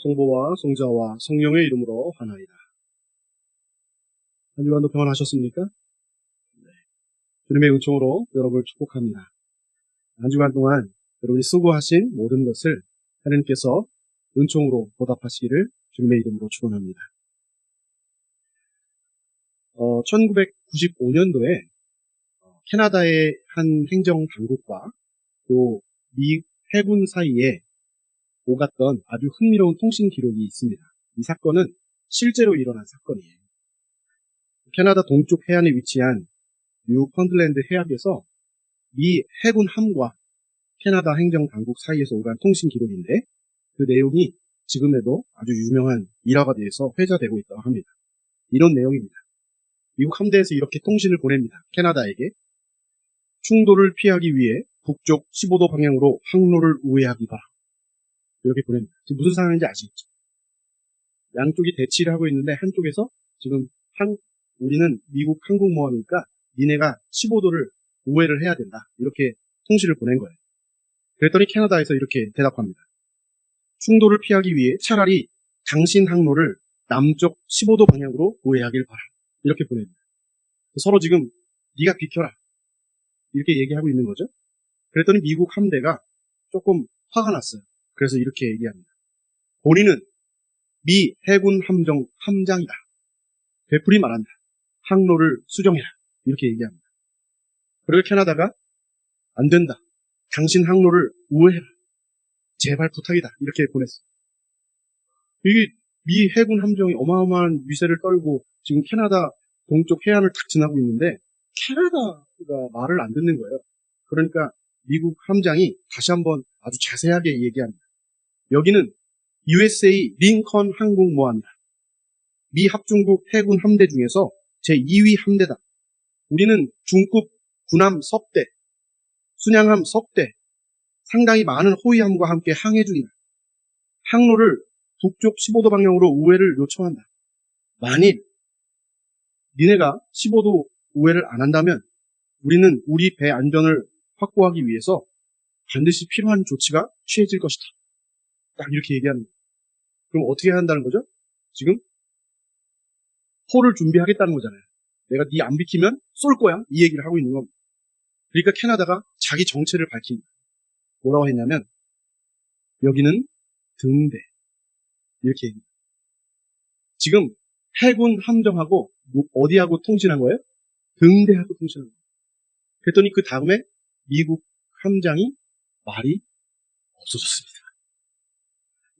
성부와 성자와 성령의 이름으로 하나이다. 한 주간도 평안하셨습니까? 네. 주님의 은총으로 여러분을 축복합니다. 한 주간 동안 여러분이 수고하신 모든 것을 하나님께서 은총으로 보답하시기를 주님의 이름으로 축원합니다. 1995년도에 캐나다의 한 행정당국과 또 미 해군 사이에 오갔던 아주 흥미로운 통신 기록이 있습니다. 이 사건은 실제로 일어난 사건이에요. 캐나다 동쪽 해안에 위치한 뉴펀들랜드 해역에서 미 해군 함과 캐나다 행정당국 사이에서 오간 통신 기록인데 그 내용이 지금에도 아주 유명한 일화가 돼서 회자되고 있다고 합니다. 이런 내용입니다. 미국 함대에서 이렇게 통신을 보냅니다. 캐나다에게 충돌을 피하기 위해 북쪽 15도 방향으로 항로를 우회하기 바라. 이렇게 보냅니다. 지금 무슨 상황인지 아시겠죠? 양쪽이 대치를 하고 있는데 한쪽에서 지금 우리는 미국 항공모함이니까 니네가 15도를 우회를 해야 된다. 이렇게 통신을 보낸 거예요. 그랬더니 캐나다에서 이렇게 대답합니다. 충돌을 피하기 위해 차라리 당신 항로를 남쪽 15도 방향으로 우회하길 바라. 이렇게 보냅니다. 서로 지금 네가 비켜라. 이렇게 얘기하고 있는 거죠. 그랬더니 미국 함대가 조금 화가 났어요. 그래서 이렇게 얘기합니다. 본인은 미 해군 함장이다. 되풀이 말한다. 항로를 수정해라. 이렇게 얘기합니다. 그리고 캐나다가 안 된다. 당신 항로를 우회해라. 제발 부탁이다. 이렇게 보냈어요. 이게 미 해군 함정이 어마어마한 위세를 떨고 지금 캐나다 동쪽 해안을 탁 지나고 있는데 캐나다가 말을 안 듣는 거예요. 그러니까 미국 함장이 다시 한번 아주 자세하게 얘기합니다. 여기는 USA 링컨 항공모함이다. 미 합중국 해군 함대 중에서 제2위 함대다. 우리는 중급 군함 석대, 순양함 석대, 상당히 많은 호위함과 함께 항해 중이다. 항로를 북쪽 15도 방향으로 우회를 요청한다. 만일 니네가 15도 우회를 안 한다면 우리는 우리 배 안전을 확보하기 위해서 반드시 필요한 조치가 취해질 것이다. 딱 이렇게 얘기합니다. 그럼 어떻게 해야 한다는 거죠? 지금 포를 준비하겠다는 거잖아요. 내가 네 안 비키면 쏠 거야. 이 얘기를 하고 있는 겁니다. 그러니까 캐나다가 자기 정체를 밝힙니다. 뭐라고 했냐면 여기는 등대. 이렇게 얘기합니다. 지금 해군 함정하고 어디하고 통신한 거예요? 등대하고 통신한 거예요. 그랬더니 그 다음에 미국 함장이 말이 없어졌습니다.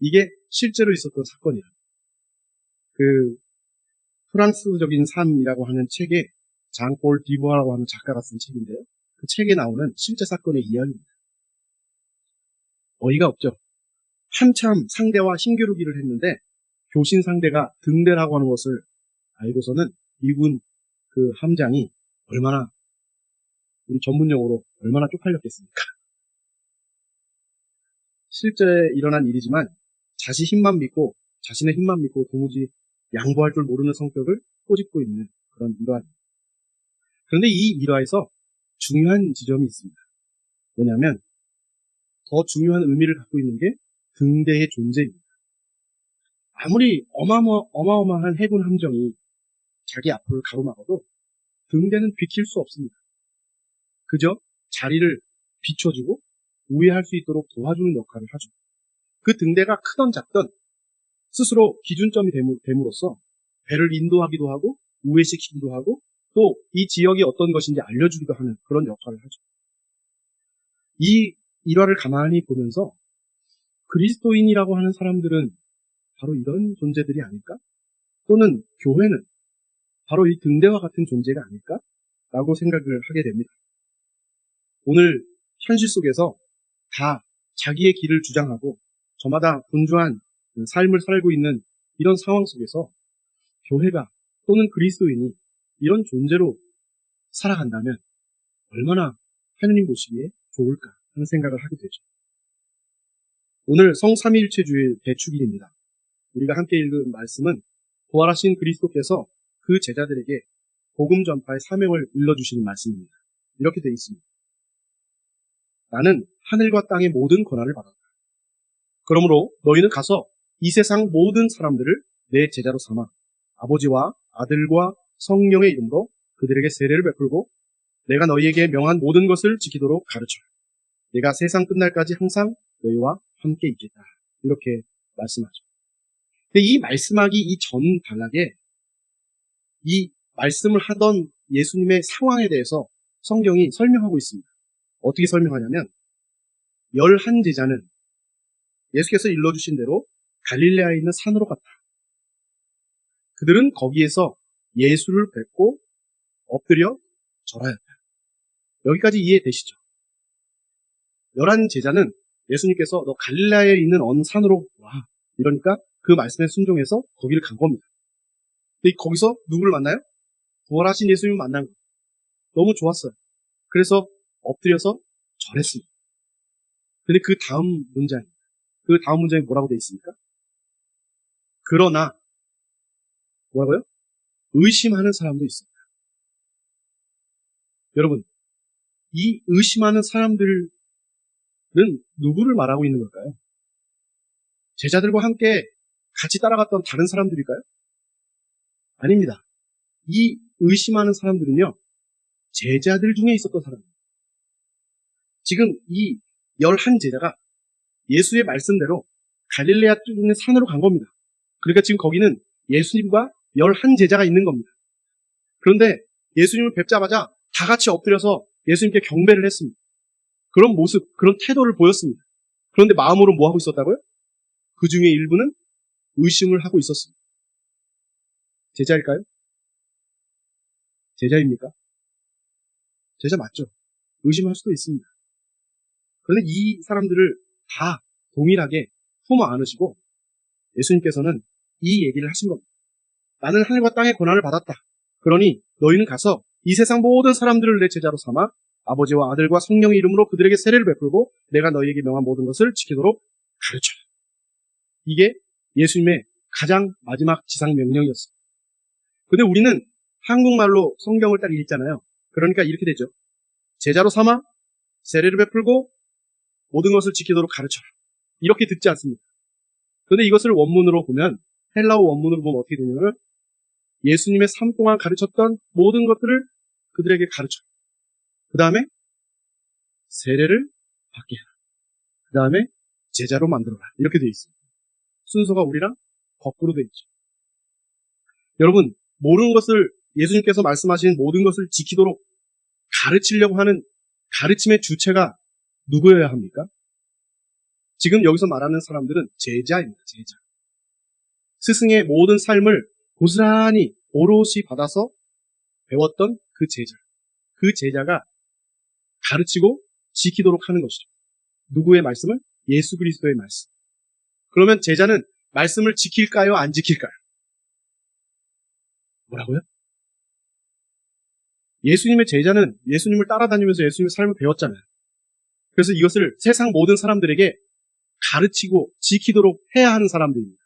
이게 실제로 있었던 사건이에요. 그 프랑스적인 삶이라고 하는 책에 장폴 디부아라고 하는 작가가 쓴 책인데요. 그 책에 나오는 실제 사건의 이야기입니다. 어이가 없죠. 한참 상대와 힘겨루기를 했는데 교신 상대가 등대라고 하는 것을 알고서는 미군 그 함장이 얼마나 우리 전문용어로 얼마나 쪽팔렸겠습니까? 실제 일어난 일이지만 자신의 힘만 믿고 도무지 양보할 줄 모르는 성격을 꼬집고 있는 그런 일화입니다. 그런데 이 일화에서 중요한 지점이 있습니다. 뭐냐면 더 중요한 의미를 갖고 있는 게 등대의 존재입니다. 아무리 어마어마한 해군 함정이 자기 앞을 가로막아도 등대는 비킬 수 없습니다. 그저 자리를 비춰주고 우회할 수 있도록 도와주는 역할을 하죠. 그 등대가 크던 작던 스스로 기준점이 됨으로써 배를 인도하기도 하고 우회시키기도 하고 또 이 지역이 어떤 것인지 알려주기도 하는 그런 역할을 하죠. 이 일화를 가만히 보면서 그리스도인이라고 하는 사람들은 바로 이런 존재들이 아닐까? 또는 교회는 바로 이 등대와 같은 존재가 아닐까? 라고 생각을 하게 됩니다. 오늘 현실 속에서 다 자기의 길을 주장하고 저마다 분주한 삶을 살고 있는 이런 상황 속에서 교회가 또는 그리스도인이 이런 존재로 살아간다면 얼마나 하느님 보시기에 좋을까 하는 생각을 하게 되죠. 오늘 성삼위일체주의 대축일입니다. 우리가 함께 읽은 말씀은 부활하신 그리스도께서 그 제자들에게 복음 전파의 사명을 일러주시는 말씀입니다. 이렇게 되어 있습니다. 나는 하늘과 땅의 모든 권한을 받았다. 그러므로 너희는 가서 이 세상 모든 사람들을 내 제자로 삼아 아버지와 아들과 성령의 이름으로 그들에게 세례를 베풀고 내가 너희에게 명한 모든 것을 지키도록 가르쳐라. 내가 세상 끝날까지 항상 너희와 함께 있겠다. 이렇게 말씀하죠. 근데 이 말씀하기 이전 단락에 이 말씀을 하던 예수님의 상황에 대해서 성경이 설명하고 있습니다. 어떻게 설명하냐면 11 제자는 예수께서 일러주신 대로 갈릴레아에 있는 산으로 갔다. 그들은 거기에서 예수를 뵙고 엎드려 절하였다. 여기까지 이해되시죠? 11 제자는 예수님께서 너 갈릴레아에 있는 어느 산으로 와. 이러니까 그 말씀에 순종해서 거기를 간 겁니다. 근데 거기서 누구를 만나요? 부활하신 예수님을 만난 거예요. 너무 좋았어요. 그래서 엎드려서 절했습니다. 근데 그 다음 문장에 뭐라고 되어 있습니까? 그러나 뭐라고요? 의심하는 사람도 있습니다. 여러분, 이 의심하는 사람들은 누구를 말하고 있는 걸까요? 제자들과 함께 같이 따라갔던 다른 사람들일까요? 아닙니다. 이 의심하는 사람들은요, 제자들 중에 있었던 사람입니다. 지금 이 11 제자가 예수의 말씀대로 갈릴레아 쪽에 있는 산으로 간 겁니다. 그러니까 지금 거기는 예수님과 11 제자가 있는 겁니다. 그런데 예수님을 뵙자마자 다 같이 엎드려서 예수님께 경배를 했습니다. 그런 모습, 그런 태도를 보였습니다. 그런데 마음으로 뭐 하고 있었다고요? 그 중에 일부는 의심을 하고 있었습니다. 제자일까요? 제자입니까? 제자 맞죠? 의심할 수도 있습니다. 그런데 이 사람들을 다 동일하게 품어 안으시고 예수님께서는 이 얘기를 하신 겁니다. 나는 하늘과 땅의 고난을 받았다. 그러니 너희는 가서 이 세상 모든 사람들을 내 제자로 삼아 아버지와 아들과 성령의 이름으로 그들에게 세례를 베풀고 내가 너희에게 명한 모든 것을 지키도록 가르쳐라. 이게 예수님의 가장 마지막 지상 명령이었습니다. 근데 우리는 한국말로 성경을 딱 읽잖아요. 그러니까 이렇게 되죠. 제자로 삼아 세례를 베풀고 모든 것을 지키도록 가르쳐라. 이렇게 듣지 않습니다. 그런데 이것을 원문으로 보면, 헬라어 원문으로 보면 어떻게 되냐면 예수님의 삶 동안 가르쳤던 모든 것들을 그들에게 가르쳐라. 그 다음에 세례를 받게 해라. 그 다음에 제자로 만들어라. 이렇게 되어 있습니다. 순서가 우리랑 거꾸로 되어 있죠. 여러분, 모르는 것을 예수님께서 말씀하신 모든 것을 지키도록 가르치려고 하는 가르침의 주체가 누구여야 합니까? 지금 여기서 말하는 사람들은 제자입니다. 제자. 스승의 모든 삶을 고스란히 오롯이 받아서 배웠던 그 제자. 그 제자가 가르치고 지키도록 하는 것이죠. 누구의 말씀을? 예수 그리스도의 말씀. 그러면 제자는 말씀을 지킬까요? 안 지킬까요? 뭐라고요? 예수님의 제자는 예수님을 따라다니면서 예수님의 삶을 배웠잖아요. 그래서 이것을 세상 모든 사람들에게 가르치고 지키도록 해야 하는 사람들입니다.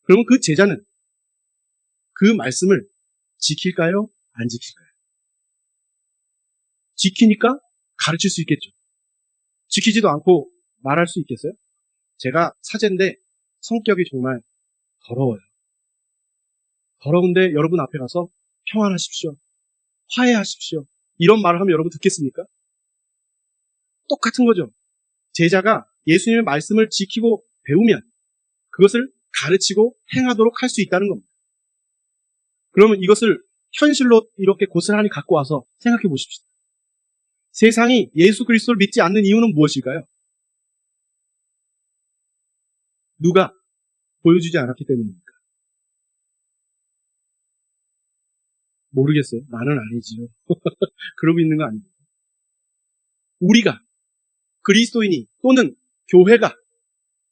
그러면 그 제자는 그 말씀을 지킬까요? 안 지킬까요? 지키니까 가르칠 수 있겠죠. 지키지도 않고 말할 수 있겠어요? 제가 사제인데 성격이 정말 더러워요. 더러운데 여러분 앞에 가서 평안하십시오. 화해하십시오. 이런 말을 하면 여러분 듣겠습니까? 똑같은 거죠. 제자가 예수님의 말씀을 지키고 배우면 그것을 가르치고 행하도록 할 수 있다는 겁니다. 그러면 이것을 현실로 이렇게 고스란히 갖고 와서 생각해 보십시다. 세상이 예수 그리스도를 믿지 않는 이유는 무엇일까요? 누가 보여주지 않았기 때문입니까? 모르겠어요. 나는 아니지요. 그러고 있는 거 아닙니다. 우리가 그리스도인이 또는 교회가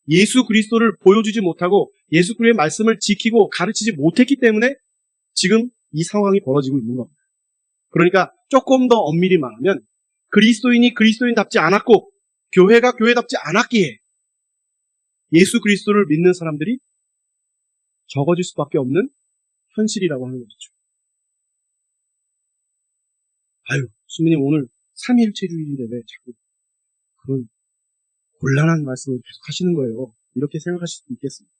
예수 그리스도를 보여주지 못하고 예수 그리스도의 말씀을 지키고 가르치지 못했기 때문에 지금 이 상황이 벌어지고 있는 겁니다. 그러니까 조금 더 엄밀히 말하면 그리스도인이 그리스도인답지 않았고 교회가 교회답지 않았기에 예수 그리스도를 믿는 사람들이 적어질 수밖에 없는 현실이라고 하는 것이죠. 아유, 수민님 오늘 삼위일체주의인데 왜 자꾸 그런 곤란한 말씀을 계속 하시는 거예요. 이렇게 생각하실 수도 있겠습니다.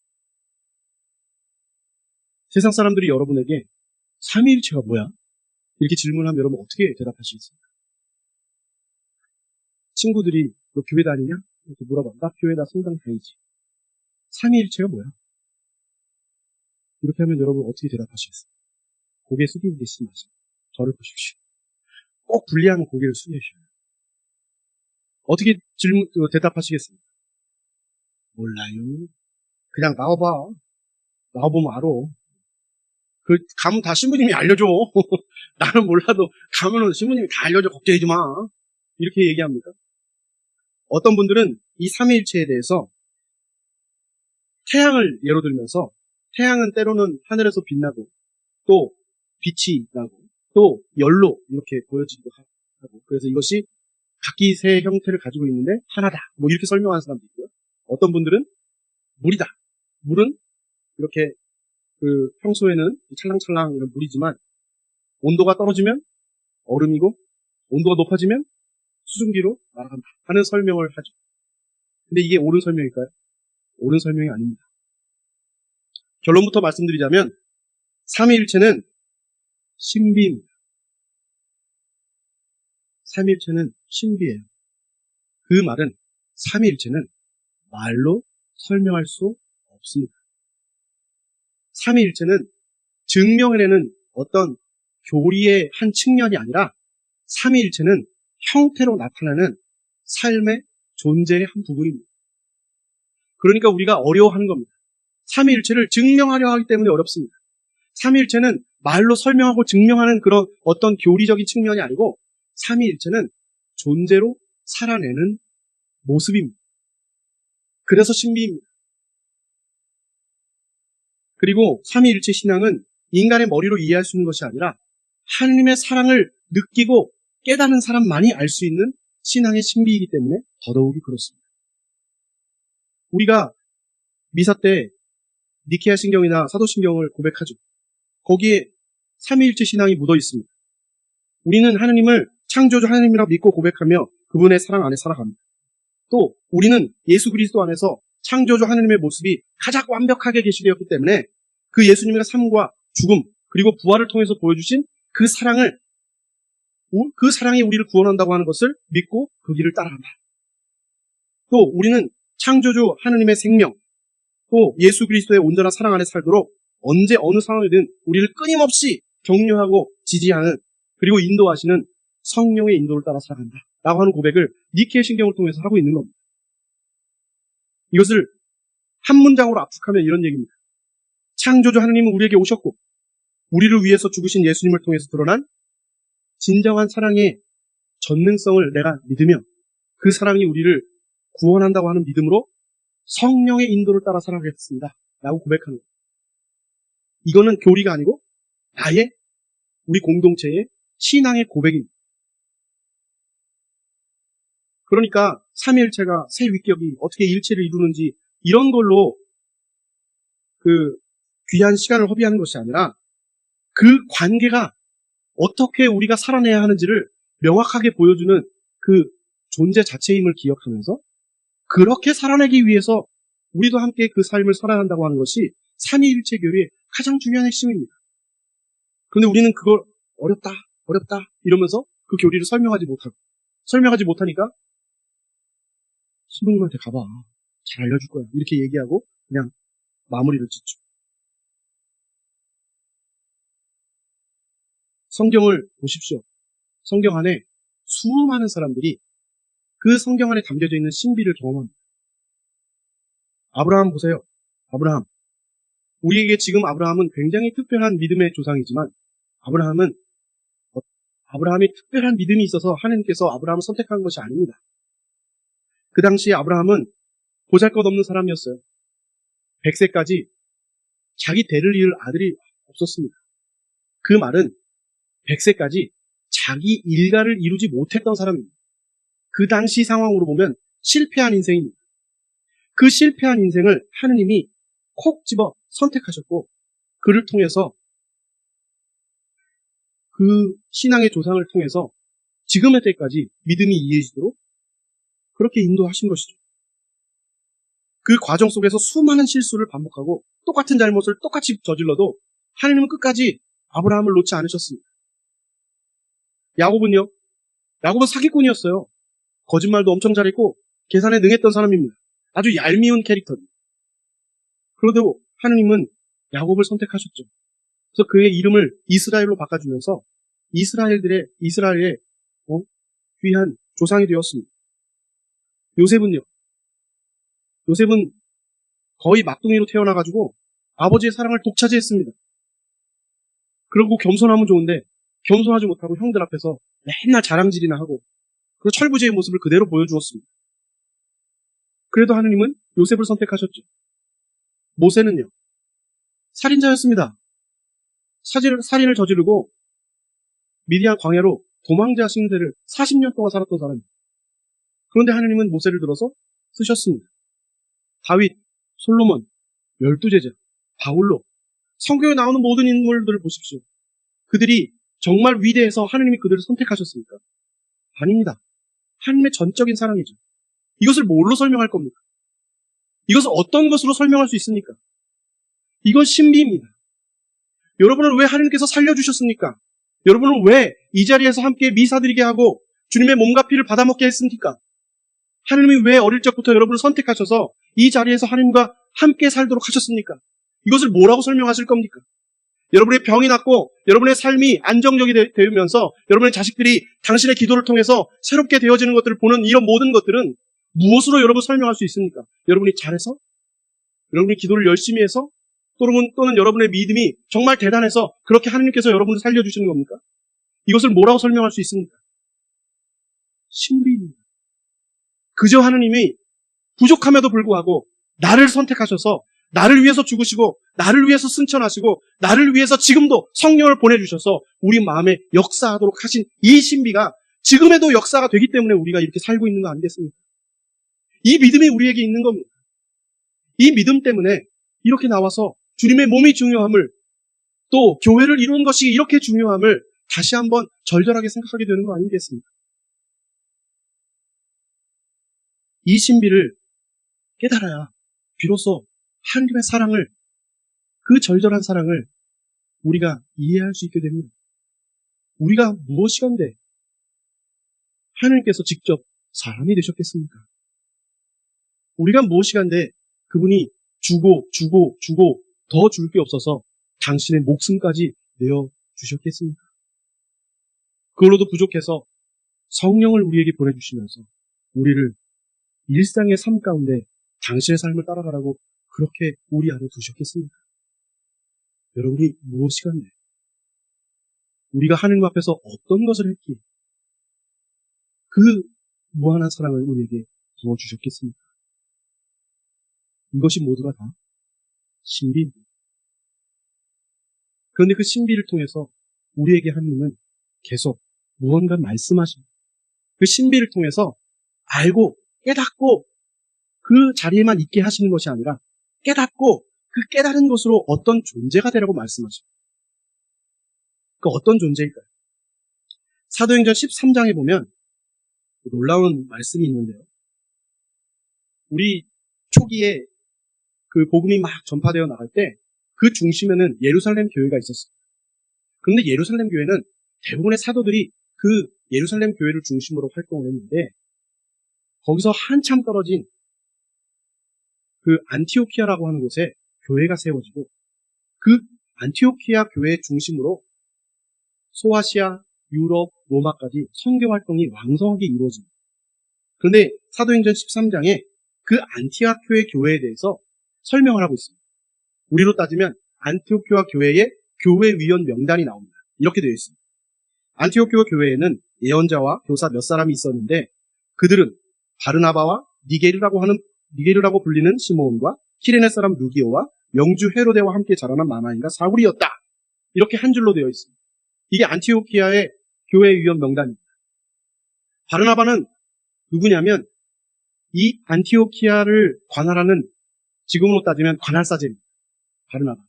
세상 사람들이 여러분에게 삼위일체가 뭐야? 이렇게 질문하면 여러분 어떻게 대답하시겠습니까? 친구들이 너 교회 다니냐? 이렇게 물어봐. 나 교회나 성당 다니지. 삼위일체가 뭐야? 이렇게 하면 여러분 어떻게 대답하시겠어요? 고개 숙이고 계시지 마세요. 저를 보십시오. 꼭 불리하면 고개를 숙이셔야 해요. 어떻게 대답하시겠습니까? 몰라요. 그냥 나와봐. 나와보면 알아. 가면 다 신부님이 알려줘. 나는 몰라도 가면은 신부님이 다 알려줘. 걱정하지 마. 이렇게 얘기합니다. 어떤 분들은 이 삼위일체에 대해서 태양을 예로 들면서 태양은 때로는 하늘에서 빛나고 또 빛이 나고 또 열로 이렇게 보여지기도 하고 그래서 이것이 각기 세 형태를 가지고 있는데 하나다. 뭐 이렇게 설명하는 사람도 있고요. 어떤 분들은 물이다. 물은 이렇게 평소에는 찰랑찰랑 이런 물이지만 온도가 떨어지면 얼음이고 온도가 높아지면 수증기로 날아간다 하는 설명을 하죠. 근데 이게 옳은 설명일까요? 옳은 설명이 아닙니다. 결론부터 말씀드리자면 삼위일체는 신비입니다. 삼위일체는 신비예요. 그 말은 삼위일체는 말로 설명할 수 없습니다. 삼위일체는 증명해내는 어떤 교리의 한 측면이 아니라 삼위일체는 형태로 나타나는 삶의 존재의 한 부분입니다. 그러니까 우리가 어려워하는 겁니다. 삼위일체를 증명하려 하기 때문에 어렵습니다. 삼위일체는 말로 설명하고 증명하는 그런 어떤 교리적인 측면이 아니고 삼위일체는 존재로 살아내는 모습입니다. 그래서 신비입니다. 그리고 삼위일체 신앙은 인간의 머리로 이해할 수 있는 것이 아니라 하나님의 사랑을 느끼고 깨닫는 사람만이 알 수 있는 신앙의 신비이기 때문에 더더욱이 그렇습니다. 우리가 미사 때 니케아 신경이나 사도신경을 고백하죠. 거기에 삼위일체 신앙이 묻어 있습니다. 우리는 하나님을 창조주 하나님이라 믿고 고백하며 그분의 사랑 안에 살아갑니다. 또 우리는 예수 그리스도 안에서 창조주 하나님의 모습이 가장 완벽하게 계시되었기 때문에 그 예수님의 삶과 죽음 그리고 부활을 통해서 보여주신 그 사랑이 우리를 구원한다고 하는 것을 믿고 그 길을 따라간다. 또 우리는 창조주 하나님의 생명 또 예수 그리스도의 온전한 사랑 안에 살도록 언제 어느 상황이든 우리를 끊임없이 격려하고 지지하는 그리고 인도하시는 성령의 인도를 따라 살아간다 라고 하는 고백을 니케아 신경을 통해서 하고 있는 겁니다. 이것을 한 문장으로 압축하면 이런 얘기입니다. 창조주 하나님은 우리에게 오셨고 우리를 위해서 죽으신 예수님을 통해서 드러난 진정한 사랑의 전능성을 내가 믿으며 그 사랑이 우리를 구원한다고 하는 믿음으로 성령의 인도를 따라 살아가겠습니다 라고 고백하는 거예요. 이거는 교리가 아니고 나의 우리 공동체의 신앙의 고백입니다. 그러니까 삼위일체가 세 위격이 어떻게 일체를 이루는지 이런 걸로 귀한 시간을 허비하는 것이 아니라 그 관계가 어떻게 우리가 살아내야 하는지를 명확하게 보여주는 그 존재 자체임을 기억하면서 그렇게 살아내기 위해서 우리도 함께 그 삶을 살아간다고 하는 것이 삼위일체 교리의 가장 중요한 핵심입니다. 그런데 우리는 그걸 어렵다 이러면서 그 교리를 설명하지 못하니까 신부님한테 가봐. 잘 알려줄 거야. 이렇게 얘기하고 그냥 마무리를 짓죠. 성경을 보십시오. 성경 안에 수많은 사람들이 그 성경 안에 담겨져 있는 신비를 경험합니다. 아브라함 보세요. 아브라함. 우리에게 지금 아브라함은 굉장히 특별한 믿음의 조상이지만 아브라함이 특별한 믿음이 있어서 하나님께서 아브라함을 선택한 것이 아닙니다. 그 당시에 아브라함은 보잘것없는 사람이었어요. 100세까지 자기 대를 이을 아들이 없었습니다. 그 말은 100세까지 자기 일가를 이루지 못했던 사람입니다. 그 당시 상황으로 보면 실패한 인생입니다. 그 실패한 인생을 하느님이 콕 집어 선택하셨고 그를 통해서 그 신앙의 조상을 통해서 지금의 때까지 믿음이 이해지도록 그렇게 인도하신 것이죠. 그 과정 속에서 수많은 실수를 반복하고 똑같은 잘못을 똑같이 저질러도 하나님은 끝까지 아브라함을 놓지 않으셨습니다. 야곱은요? 야곱은 사기꾼이었어요. 거짓말도 엄청 잘했고 계산에 능했던 사람입니다. 아주 얄미운 캐릭터입니다. 그런데도 하나님은 야곱을 선택하셨죠. 그래서 그의 이름을 이스라엘로 바꿔주면서 이스라엘의 귀한 조상이 되었습니다. 요셉은요? 요셉은 거의 막둥이로 태어나가지고 아버지의 사랑을 독차지했습니다. 그러고 겸손하면 좋은데 겸손하지 못하고 형들 앞에서 맨날 자랑질이나 하고 그 철부지의 모습을 그대로 보여주었습니다. 그래도 하느님은 요셉을 선택하셨죠. 모세는요? 살인자였습니다. 살인을 저지르고 미디안 광야로 도망자 신세를 40년 동안 살았던 사람입니다. 그런데 하느님은 모세를 들어서 쓰셨습니다. 다윗, 솔로몬, 12제자, 바울로 성경에 나오는 모든 인물들을 보십시오. 그들이 정말 위대해서 하느님이 그들을 선택하셨습니까? 아닙니다. 하느님의 전적인 사랑이죠. 이것을 뭘로 설명할 겁니까? 이것을 어떤 것으로 설명할 수 있습니까? 이건 신비입니다. 여러분을 왜 하느님께서 살려주셨습니까? 여러분을 왜 이 자리에서 함께 미사드리게 하고 주님의 몸과 피를 받아먹게 했습니까? 하느님이 왜 어릴 적부터 여러분을 선택하셔서 이 자리에서 하느님과 함께 살도록 하셨습니까? 이것을 뭐라고 설명하실 겁니까? 여러분의 병이 낫고 여러분의 삶이 안정적이 되면서 여러분의 자식들이 당신의 기도를 통해서 새롭게 되어지는 것들을 보는 이런 모든 것들은 무엇으로 여러분 설명할 수 있습니까? 여러분이 잘해서? 여러분이 기도를 열심히 해서? 또는 여러분의 믿음이 정말 대단해서 그렇게 하느님께서 여러분을 살려주시는 겁니까? 이것을 뭐라고 설명할 수 있습니까? 신비입니다. 그저 하느님이 부족함에도 불구하고 나를 선택하셔서 나를 위해서 죽으시고 나를 위해서 승천하시고 나를 위해서 지금도 성령을 보내주셔서 우리 마음에 역사하도록 하신 이 신비가 지금에도 역사가 되기 때문에 우리가 이렇게 살고 있는 거 아니겠습니까? 이 믿음이 우리에게 있는 겁니다. 이 믿음 때문에 이렇게 나와서 주님의 몸이 중요함을 또 교회를 이루는 것이 이렇게 중요함을 다시 한번 절절하게 생각하게 되는 거 아니겠습니까? 이 신비를 깨달아야 비로소 하나님의 사랑을, 그 절절한 사랑을 우리가 이해할 수 있게 됩니다. 우리가 무엇이간데 하나님께서 직접 사람이 되셨겠습니까? 우리가 무엇이간데 그분이 주고 더 줄 게 없어서 당신의 목숨까지 내어주셨겠습니까? 그걸로도 부족해서 성령을 우리에게 보내주시면서 우리를 일상의 삶 가운데 당신의 삶을 따라가라고 그렇게 우리 안에 두셨겠습니까? 여러분이 무엇이간데 우리가 하느님 앞에서 어떤 것을 했기에 그 무한한 사랑을 우리에게 부어주셨겠습니까? 이것이 모두가 다 신비입니다. 그런데 그 신비를 통해서 우리에게 하느님은 계속 무언가 말씀하십니다. 그 신비를 통해서 알고 깨닫고 그 자리에만 있게 하시는 것이 아니라 깨닫고 그 깨달은 것으로 어떤 존재가 되라고 말씀하십니다. 그 어떤 존재일까요? 사도행전 13장에 보면 놀라운 말씀이 있는데요. 우리 초기에 그 복음이 막 전파되어 나갈 때 그 중심에는 예루살렘 교회가 있었어요. 그런데 예루살렘 교회는 대부분의 사도들이 그 예루살렘 교회를 중심으로 활동을 했는데 거기서 한참 떨어진 그 안티오키아라고 하는 곳에 교회가 세워지고 그 안티오키아 교회 중심으로 소아시아, 유럽, 로마까지 선교 활동이 왕성하게 이루어집니다. 그런데 사도행전 13장에 그 안티오키아 교회에 대해서 설명을 하고 있습니다. 우리로 따지면 안티오키아 교회의 교회위원 명단이 나옵니다. 이렇게 되어 있습니다. 안티오키아 교회에는 예언자와 교사 몇 사람이 있었는데 그들은 바르나바와 니게르라고 불리는 시므온과 키레네 사람 루기오와 영주 헤로데와 함께 자라난 마나인과 사울이었다. 이렇게 한 줄로 되어 있습니다. 이게 안티오키아의 교회위원 명단입니다. 바르나바는 누구냐면 이 안티오키아를 관할하는 지금으로 따지면 관할사제입니다. 바르나바.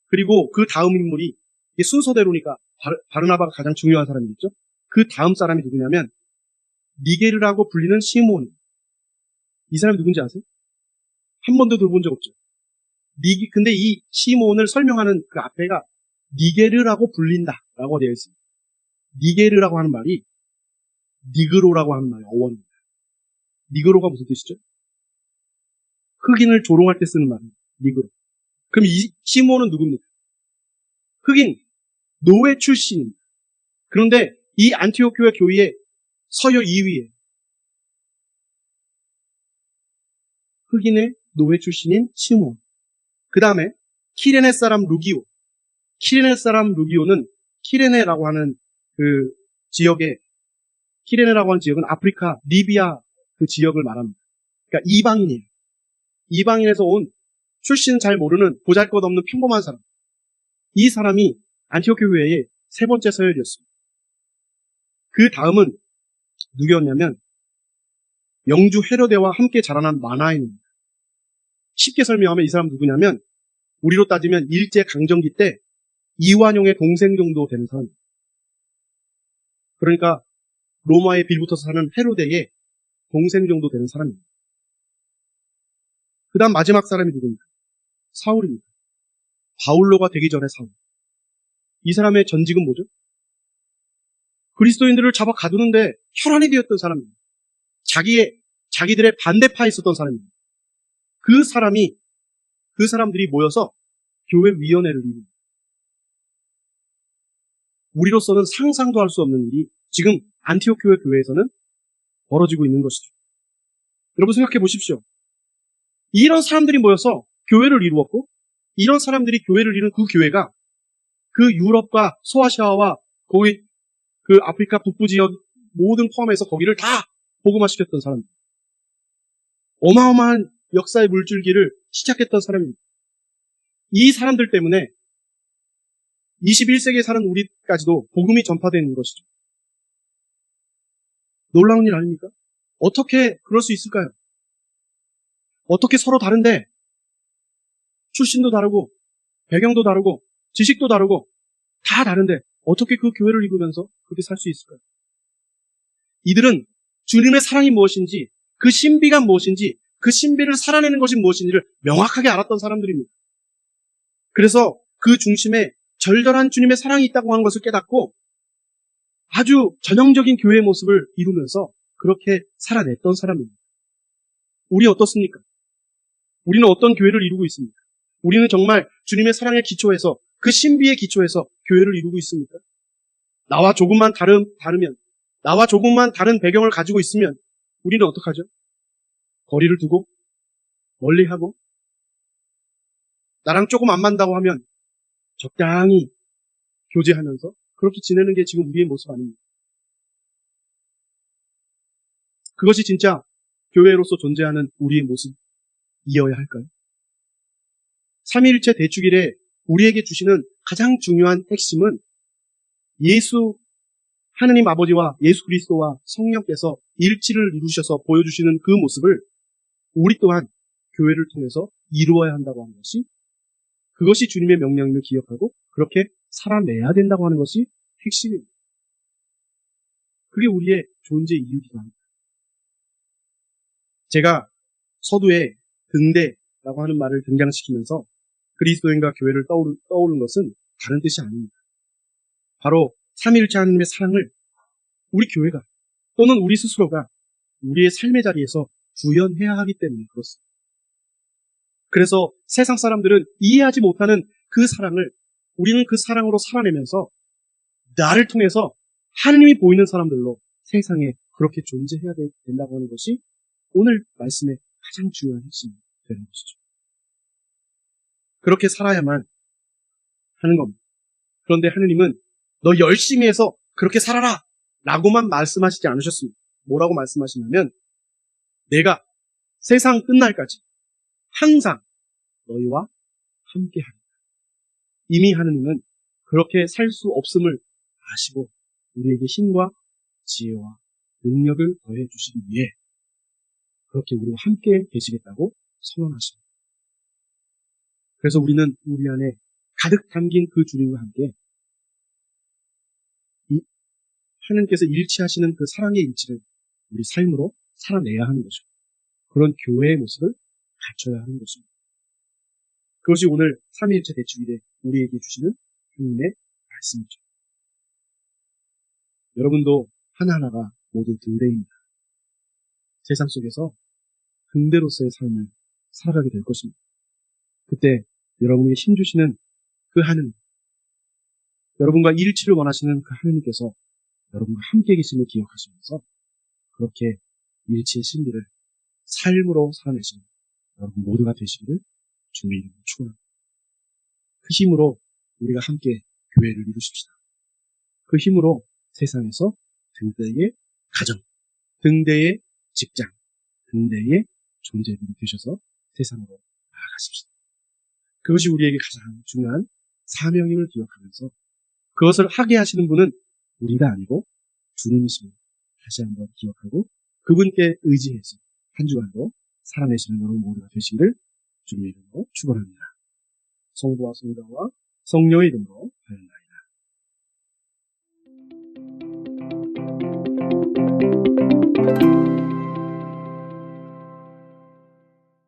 그리고 그 다음 인물이 순서대로니까 바르나바가 가장 중요한 사람이겠죠. 그 다음 사람이 누구냐면 니게르라고 불리는 시므온. 이 사람이 누군지 아세요? 한 번도 들어본 적 없죠. 근데 이 시몬을 설명하는 그 앞에가 니게르라고 불린다라고 되어 있습니다. 니게르라고 하는 말이 니그로라고 하는 말의 어원입니다. 니그로가 무슨 뜻이죠? 흑인을 조롱할 때 쓰는 말입니다. 니그로. 그럼 이 시몬은 누굽니까? 흑인, 노예 출신입니다. 그런데 이 안티오크 교회의 서열 2위에 흑인의 노예 출신인 시몬. 그 다음에 키레네 사람 루기오. 키레네 사람 루기오는 키레네라고 하는 그 키레네라고 하는 지역은 아프리카, 리비아 그 지역을 말합니다. 그러니까 이방인이에요. 이방인에서 온 출신은 잘 모르는 보잘것없는 평범한 사람. 이 사람이 안티오크 교회의 세 번째 서열이었습니다. 그 다음은 누구였냐면 영주 헤로데와 함께 자라난 마나인입니다. 쉽게 설명하면 이 사람 누구냐면 우리로 따지면 일제강점기 때 이완용의 동생 정도 되는 사람입니다. 그러니까 로마에 빌붙어서 사는 헤로데의 동생 정도 되는 사람입니다. 그 다음 마지막 사람이 누구입니까? 사울입니다. 바울로가 되기 전에 사울. 이 사람의 전직은 뭐죠? 그리스도인들을 잡아 가두는데 혈안이 되었던 사람입니다. 자기들의 반대파에 있었던 사람입니다. 그 사람들이 모여서 교회 위원회를 이룹니다. 우리로서는 상상도 할 수 없는 일이 지금 안티오크 교회에서는 벌어지고 있는 것이죠. 여러분 생각해 보십시오. 이런 사람들이 모여서 교회를 이루었고 이런 사람들이 교회를 이룬 그 교회가 그 유럽과 소아시아와 거기 그 아프리카 북부 지역 모든 포함해서 거기를 다 복음화시켰던 사람들. 어마어마한 역사의 물줄기를 시작했던 사람입니다. 이 사람들 때문에 21세기에 사는 우리까지도 복음이 전파되는 것이죠. 놀라운 일 아닙니까? 어떻게 그럴 수 있을까요? 어떻게 서로 다른데 출신도 다르고 배경도 다르고 지식도 다르고 다 다른데 어떻게 그 교회를 이루면서 그렇게 살 수 있을까요? 이들은 주님의 사랑이 무엇인지 그 신비가 무엇인지 그 신비를 살아내는 것이 무엇인지를 명확하게 알았던 사람들입니다. 그래서 그 중심에 절절한 주님의 사랑이 있다고 하는 것을 깨닫고 아주 전형적인 교회의 모습을 이루면서 그렇게 살아냈던 사람입니다. 우리 어떻습니까? 우리는 어떤 교회를 이루고 있습니까? 우리는 정말 주님의 사랑의 기초에서 그 신비의 기초에서 교회를 이루고 있습니까? 나와 조금만 다르면 나와 조금만 다른 배경을 가지고 있으면 우리는 어떡하죠? 거리를 두고 멀리하고 나랑 조금 안 맞다고 하면 적당히 교제하면서 그렇게 지내는 게 지금 우리의 모습 아닙니까? 그것이 진짜 교회로서 존재하는 우리의 모습이어야 할까요? 삼위일체 대축일에 우리에게 주시는 가장 중요한 핵심은 하느님 아버지와 예수 그리스도와 성령께서 일치를 이루셔서 보여주시는 그 모습을 우리 또한 교회를 통해서 이루어야 한다고 하는 것이 그것이 주님의 명령임을 기억하고 그렇게 살아내야 된다고 하는 것이 핵심입니다. 그게 우리의 존재 이유이기도 합니다. 제가 서두에 등대라고 하는 말을 등장시키면서 그리스도인과 교회를 떠오른 것은 다른 뜻이 아닙니다. 바로 삼위일체 하나님의 사랑을 우리 교회가 또는 우리 스스로가 우리의 삶의 자리에서 구현해야 하기 때문에 그렇습니다. 그래서 세상 사람들은 이해하지 못하는 그 사랑을 우리는 그 사랑으로 살아내면서 나를 통해서 하나님이 보이는 사람들로 세상에 그렇게 존재해야 된다고 하는 것이 오늘 말씀의 가장 중요한 핵심이 되는 것이죠. 그렇게 살아야만 하는 겁니다. 그런데 하느님은 너 열심히 해서 그렇게 살아라 라고만 말씀하시지 않으셨습니다. 뭐라고 말씀하시냐면 내가 세상 끝날까지 항상 너희와 함께하리라. 이미 하느님은 그렇게 살 수 없음을 아시고 우리에게 힘과 지혜와 능력을 더해 주시기 위해 그렇게 우리와 함께 계시겠다고 선언하십니다. 그래서 우리는 우리 안에 가득 담긴 그 주님과 함께 하나님께서 일치하시는 그 사랑의 일치를 우리 삶으로 살아내야 하는 것이고 그런 교회의 모습을 갖춰야 하는 것입니다. 그것이 오늘 삼위일체 대축일에 우리에게 주시는 하나님의 말씀이죠. 여러분도 하나하나가 모두 등대입니다. 세상 속에서 등대로서의 삶을 살아가게 될 것입니다. 그때 여러분에게 힘주시는 그 하느님, 여러분과 일치를 원하시는 그 하느님께서 여러분과 함께 계심을 기억하시면서 그렇게 일치의 진리를 삶으로 살아내시는 여러분 모두가 되시기를 주님의 이름으로 축원합니다. 그 힘으로 우리가 함께 교회를 이루십시다. 그 힘으로 세상에서 등대의 가정, 등대의 직장, 등대의 존재들이 되셔서 세상으로 나아가십시다. 그것이 우리에게 가장 중요한 사명임을 기억하면서 그것을 하게 하시는 분은 우리가 아니고 주님이십니다. 다시 한번 기억하고 그분께 의지해서 한 주간도 살아내시는 여러분 모두가 되시기를 주님의 이름으로 축원합니다. 성부와 성자와 성령의 이름으로